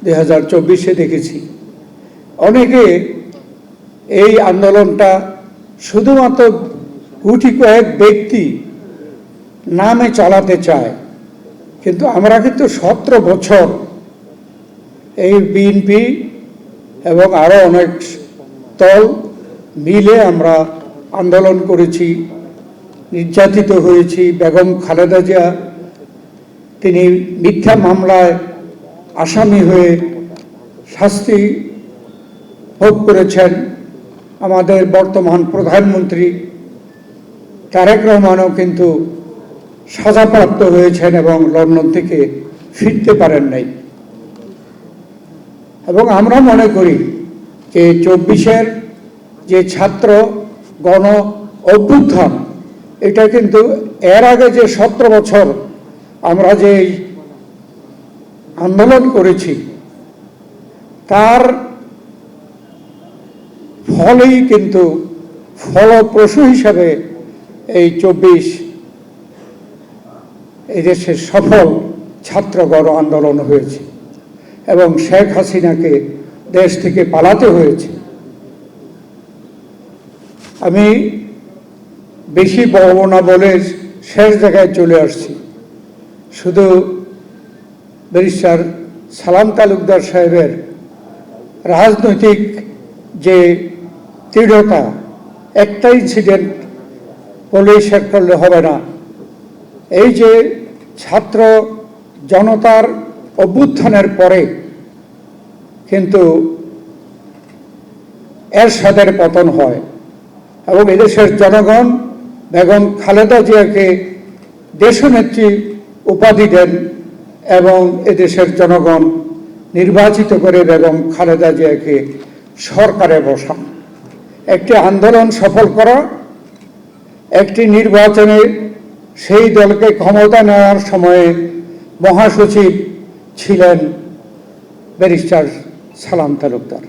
2024-এ দেখেছি অনেকে এই আন্দোলনটা শুধুমাত্র গুটি কয়েক ব্যক্তি নামে চালাতে চায়, কিন্তু আমরা কিন্তু 17 বছর এই বিএনপি এবং আরো অনেক দল মিলে আমরা আন্দোলন করেছি, নির্যাতিত হয়েছি। বেগম খালেদা জিয়া তিনি মিথ্যা মামলায় আসামি হয়ে শাস্তি ভোগ করেছেন। আমাদের বর্তমান প্রধানমন্ত্রী তারেক রহমানও কিন্তু সাজাপ্রাপ্ত হয়েছেন এবং লন্ডন থেকে ফিরতে পারেন নাই। এবং আমরা মনে করি যে 24-এর যে ছাত্র গণ অভ্যুত্থান, এটা কিন্তু এর আগে যে 17 বছর আমরা যে আন্দোলন করেছি তার ফলেই কিন্তু ফলপ্রসূ হিসাবে এই 24 এই দেশের সফল ছাত্র গণ আন্দোলন হয়েছে এবং শেখ হাসিনাকে দেশ থেকে পালাতে হয়েছে। আমি বেশি বলবো না বলে শেষ জায়গায় চলে আসছি। শুধু ব্যারিস্টার সালাম তালুকদার সাহেবের রাজনৈতিক যে দৃঢ়তা, একটা ইনসিডেন্ট বলে শেষ করলে হবে না। এই যে ছাত্র জনতার অভ্যুত্থানের পরে কিন্তু এরশাদের পতন হয় এবং এদেশের জনগণ বেগম খালেদা জিয়াকে দেশনেত্রী উপাধি দেন এবং এদেশের জনগণ নির্বাচিত করে বেগম খালেদা জিয়াকে সরকারে বসান। একটি আন্দোলন সফল করা, একটি নির্বাচনে সেই দলকে ক্ষমতা নেওয়ার সময়ে মহাসচিব ছিলেন ব্যারিস্টার সালাম তালুকদার।